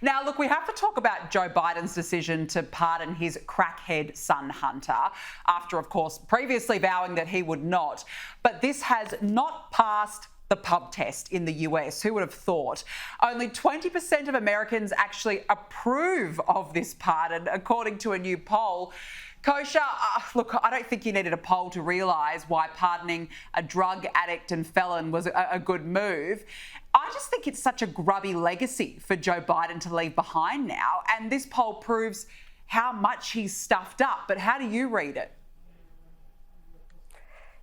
Now, look, we have to talk about Joe Biden's decision to pardon his crackhead son, Hunter, after, of course, previously vowing that he would not. But this has not passed the pub test in the US. Who would have thought? Only 20% of Americans actually approve of this pardon, according to a new poll. Kosha, look, I don't think you needed a poll to realise why pardoning a drug addict and felon was a good move. I just think it's such a grubby legacy for Joe Biden to leave behind now, and this poll proves how much he's stuffed up. But how do you read it?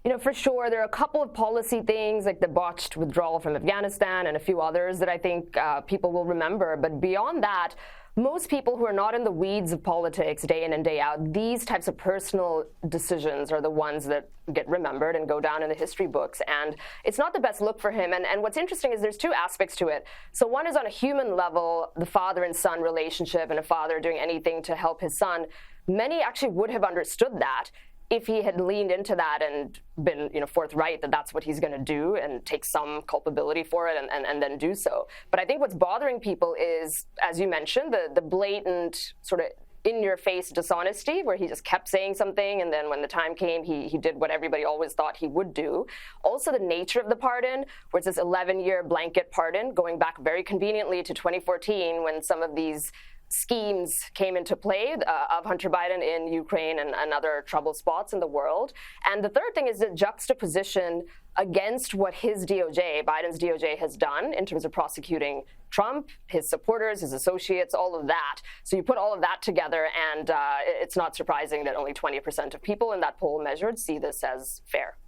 You know, for sure, there are a couple of policy things like the botched withdrawal from Afghanistan and a few others that I think people will remember. But beyond that, most people who are not in the weeds of politics day in and day out, these types of personal decisions are the ones that get remembered and go down in the history books. And it's not the best look for him. And what's interesting is there's two aspects to it. So one is on a human level, the father and son relationship, and a father doing anything to help his son. Many actually would have understood that if he had leaned into that and been, forthright that that's what he's going to do and take some culpability for it and then do so. But I think what's bothering people is, as you mentioned, the blatant sort of in-your-face dishonesty where he just kept saying something, and then when the time came, he did what everybody always thought he would do. Also, the nature of the pardon, where it's this 11-year blanket pardon, going back very conveniently to 2014 when some of these schemes came into play of Hunter Biden in Ukraine and other trouble spots in the world. And the third thing is the juxtaposition against what his DOJ, Biden's DOJ, has done in terms of prosecuting Trump, his supporters, his associates, all of that. So you put all of that together, and it's not surprising that only 20% of people in that poll measured see this as fair.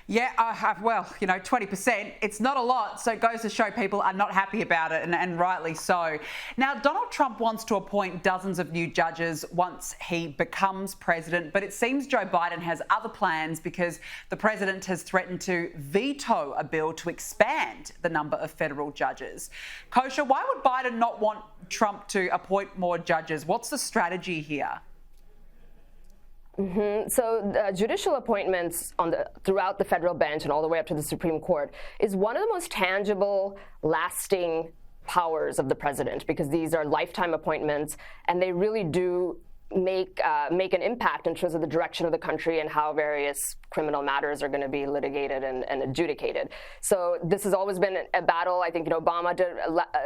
Yeah, 20%, it's not a lot, so it goes to show people are not happy about it, and rightly so. Now, Donald Trump wants to appoint dozens of new judges once he becomes president, but it seems Joe Biden has other plans because the president has threatened to veto a bill to expand the number of federal judges. Kosha, why would Biden not want Trump to appoint more judges? What's the strategy here? So judicial appointments throughout the federal bench and all the way up to the Supreme Court is one of the most tangible, lasting powers of the president, because these are lifetime appointments and they really do make an impact in terms of the direction of the country and how various criminal matters are going to be litigated and adjudicated. So this has always been a battle. I think Obama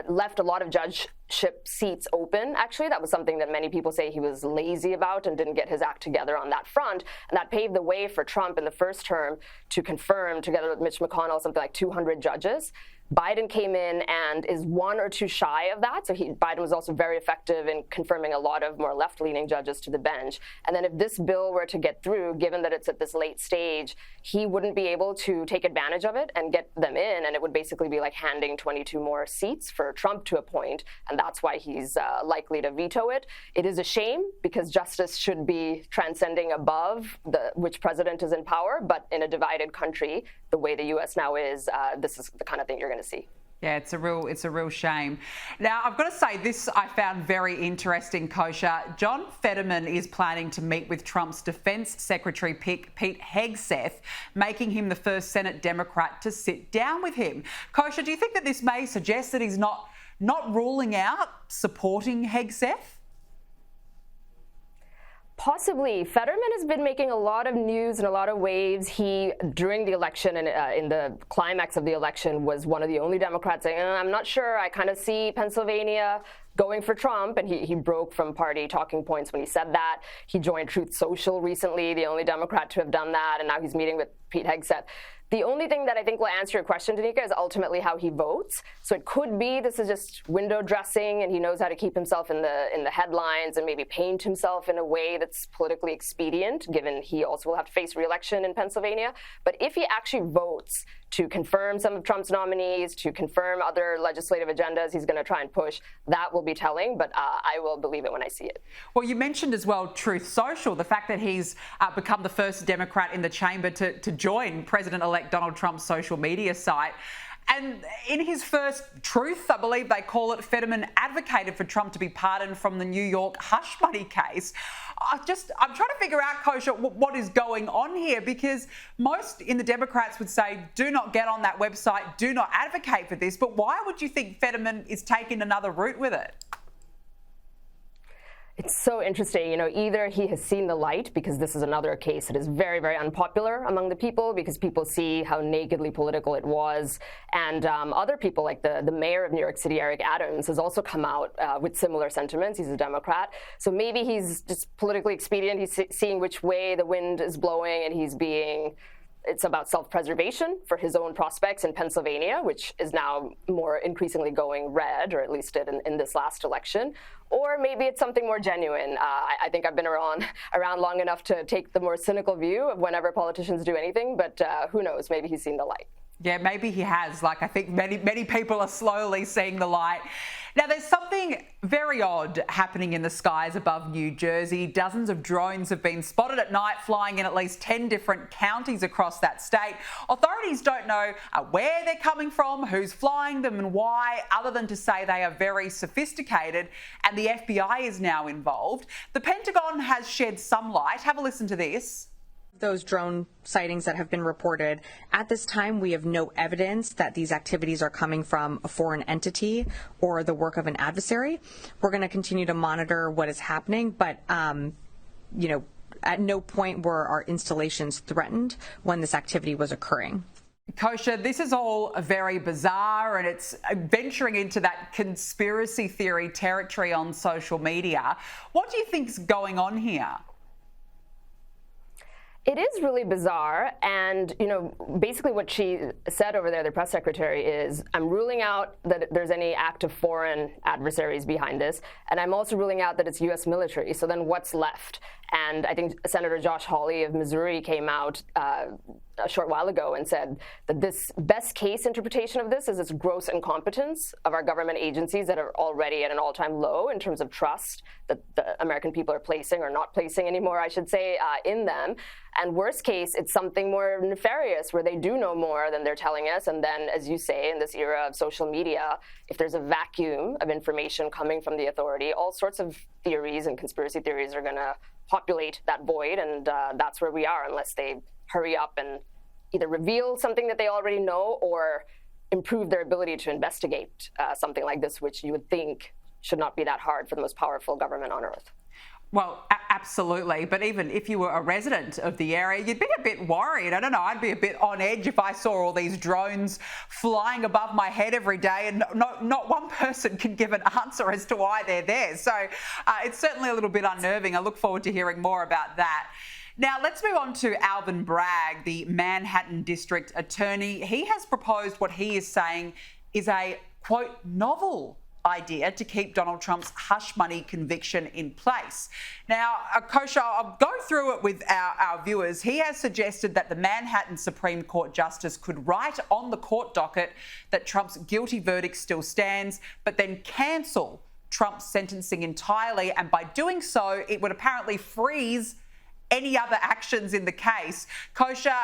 left a lot of judgeship seats open. Actually, that was something that many people say he was lazy about and didn't get his act together on that front. And that paved the way for Trump in the first term to confirm, together with Mitch McConnell, something like 200 judges. Biden came in and is one or two shy of that. So Biden was also very effective in confirming a lot of more left-leaning judges to the bench. And then if this bill were to get through, given that it's at this late stage, he wouldn't be able to take advantage of it and get them in. And it would basically be like handing 22 more seats for Trump to appoint. And that's why he's likely to veto it. It is a shame because justice should be transcending above which president is in power. But in a divided country, the way the U.S. now is, this is the kind of thing you're going to see. Yeah, it's a real shame. Now, I've got to say, this I found very interesting, Kosha. John Fetterman is planning to meet with Trump's Defense Secretary Pete Hegseth, making him the first Senate Democrat to sit down with him. Kosha, do you think that this may suggest that he's not ruling out supporting Hegseth? Possibly. Fetterman has been making a lot of news and a lot of waves. He, during the election and in the climax of the election, was one of the only Democrats saying, I'm not sure, I kind of see Pennsylvania going for Trump, and he broke from party talking points when he said that. He joined Truth Social recently, the only Democrat to have done that, and now he's meeting with Pete Hegseth. The only thing that I think will answer your question, Danica, is ultimately how he votes. So it could be this is just window dressing, and he knows how to keep himself in the headlines and maybe paint himself in a way that's politically expedient, given he also will have to face re-election in Pennsylvania. But if he actually votes to confirm some of Trump's nominees, to confirm other legislative agendas he's going to try and push, that will be telling, but I will believe it when I see it. Well, you mentioned as well Truth Social, the fact that he's become the first Democrat in the chamber to join President-elect Donald Trump's social media site. And in his first truth, I believe they call it, Fetterman advocated for Trump to be pardoned from the New York hush money case. I'm trying to figure out, Kosha, what is going on here, because most in the Democrats would say, do not get on that website, do not advocate for this. But why would you think Fetterman is taking another route with it? It's so interesting. Either he has seen the light, because this is another case that is very, very unpopular among the people, because people see how nakedly political it was. And other people, like the mayor of New York City, Eric Adams, has also come out with similar sentiments. He's a Democrat. So maybe he's just politically expedient. He's seeing which way the wind is blowing, and it's about self-preservation for his own prospects in Pennsylvania, which is now more increasingly going red, or at least did in this last election. Or maybe it's something more genuine. I think I've been around long enough to take the more cynical view of whenever politicians do anything, but who knows, maybe he's seen the light. Yeah, maybe he has. I think many people are slowly seeing the light. Now, there's something very odd happening in the skies above New Jersey. Dozens of drones have been spotted at night flying in at least 10 different counties across that state. Authorities don't know where they're coming from, who's flying them and why, other than to say they are very sophisticated, and the FBI is now involved. The Pentagon has shed some light. Have a listen to this. Those drone sightings that have been reported. At this time, we have no evidence that these activities are coming from a foreign entity or the work of an adversary. We're going to continue to monitor what is happening, but at no point were our installations threatened when this activity was occurring. Kosha, this is all very bizarre, and it's venturing into that conspiracy theory territory on social media. What do you think's going on here? It is really bizarre, and basically what she said over there, the press secretary, is, I'm ruling out that there's any active foreign adversaries behind this, and I'm also ruling out that it's U.S. military. So then what's left? And I think Senator Josh Hawley of Missouri came out a short while ago and said that this best case interpretation of this is its gross incompetence of our government agencies that are already at an all-time low in terms of trust that the American people are placing, or not placing anymore, I should say, in them. And worst case, it's something more nefarious where they do know more than they're telling us. And then, as you say, in this era of social media, if there's a vacuum of information coming from the authority, all sorts of theories and conspiracy theories are going to populate that void. And that's where we are, unless they hurry up and either reveal something that they already know or improve their ability to investigate something like this, which you would think should not be that hard for the most powerful government on earth. Well, absolutely. But even if you were a resident of the area, you'd be a bit worried. I don't know, I'd be a bit on edge if I saw all these drones flying above my head every day and not one person can give an answer as to why they're there. So it's certainly a little bit unnerving. I look forward to hearing more about that. Now, let's move on to Alvin Bragg, the Manhattan District Attorney. He has proposed what he is saying is a, quote, novel idea to keep Donald Trump's hush money conviction in place. Now, Kosha, I'll go through it with our viewers. He has suggested that the Manhattan Supreme Court Justice could write on the court docket that Trump's guilty verdict still stands, but then cancel Trump's sentencing entirely. And by doing so, it would apparently freeze any other actions in the case. Kosha,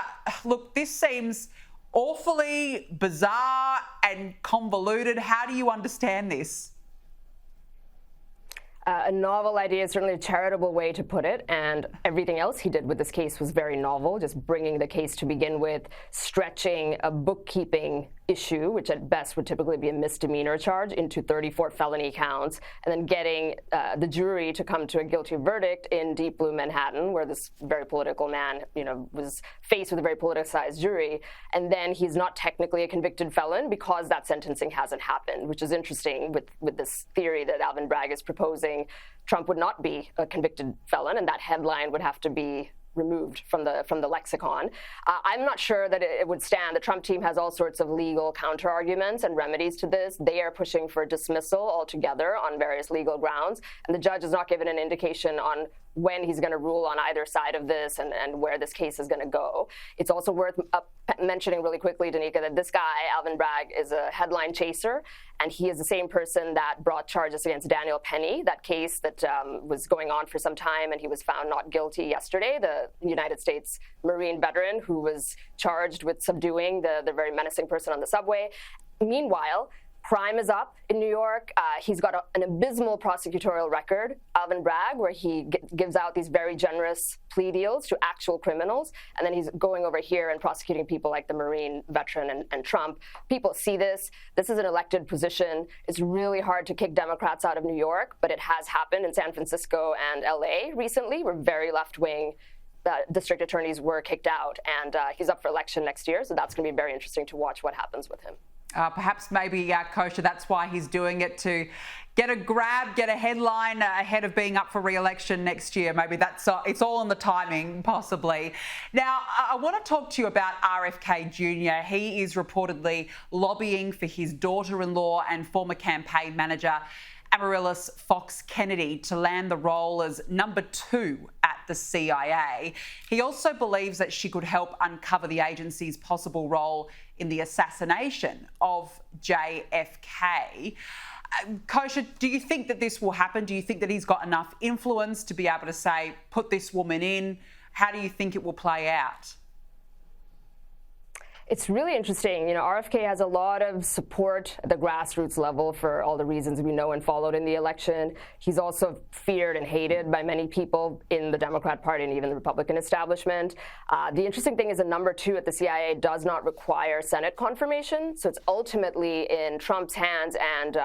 look, this seems awfully bizarre and convoluted. How do you understand this? A novel idea is certainly a charitable way to put it, and everything else he did with this case was very novel, just bringing the case to begin with, stretching a bookkeeping issue, which at best would typically be a misdemeanor charge, into 34 felony counts, and then getting the jury to come to a guilty verdict in Deep Blue Manhattan, where this very political man, was faced with a very politicized jury. And then he's not technically a convicted felon because that sentencing hasn't happened, which is interesting with this theory that Alvin Bragg is proposing. Trump would not be a convicted felon, and that headline would have to be removed from the lexicon. I'm not sure that it would stand. The Trump team has all sorts of legal counter-arguments and remedies to this. They are pushing for dismissal altogether on various legal grounds, and the judge has not given an indication on when he's going to rule on either side of this and where this case is going to go. It's also worth mentioning really quickly, Danica, that this guy, Alvin Bragg, is a headline chaser, and he is the same person that brought charges against Daniel Penny, that case that was going on for some time, and he was found not guilty yesterday, the United States Marine veteran who was charged with subduing the very menacing person on the subway. Meanwhile, crime is up in New York. He's got an abysmal prosecutorial record, Alvin Bragg, where he gives out these very generous plea deals to actual criminals. And then he's going over here and prosecuting people like the Marine veteran and Trump. People see this. This is an elected position. It's really hard to kick Democrats out of New York, but it has happened in San Francisco and LA recently, where very left-wing district attorneys were kicked out. And he's up for election next year. So that's going to be very interesting to watch what happens with him. Perhaps maybe, Kosha, that's why he's doing it, to get a grab, get a headline ahead of being up for re-election next year. Maybe that's it's all in the timing, possibly. Now, I want to talk to you about RFK Jr. He is reportedly lobbying for his daughter-in-law and former campaign manager, Amaryllis Fox Kennedy, to land the role as number 2 at the CIA. He also believes that she could help uncover the agency's possible role in the assassination of JFK. Kosha, do you think that this will happen? Do you think that he's got enough influence to be able to say, put this woman in? How do you think it will play out? It's really interesting. You know, RFK has a lot of support at the grassroots level for all the reasons we know and followed in the election. He's also feared and hated by many people in the Democrat Party and even the Republican establishment. The interesting thing is that number 2 at the CIA does not require Senate confirmation. So it's ultimately in Trump's hands and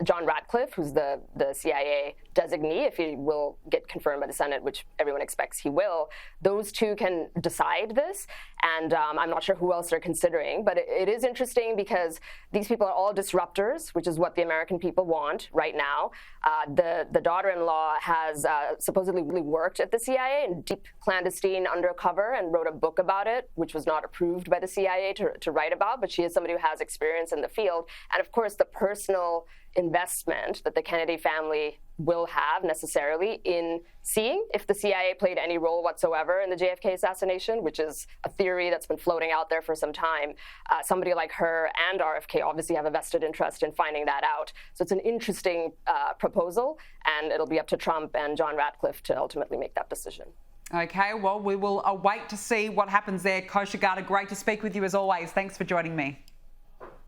John Ratcliffe, who's the CIA designee, if he will get confirmed by the Senate, which everyone expects he will. Those two can decide this. And I'm not sure who else they're considering, but it is interesting because these people are all disruptors, which is what the American people want right now. The daughter-in-law has supposedly really worked at the CIA in deep clandestine undercover and wrote a book about it, which was not approved by the CIA to write about, but she is somebody who has experience in the field. And of course, the personal investment that the Kennedy family will have necessarily in seeing if the CIA played any role whatsoever in the JFK assassination, which is a theory that's been floating out there for some time. Somebody like her and RFK obviously have a vested interest in finding that out. So it's an interesting proposal, and it'll be up to Trump and John Ratcliffe to ultimately make that decision. Okay, well, we will await to see what happens there. Kosha Gada, great to speak with you as always. Thanks for joining me.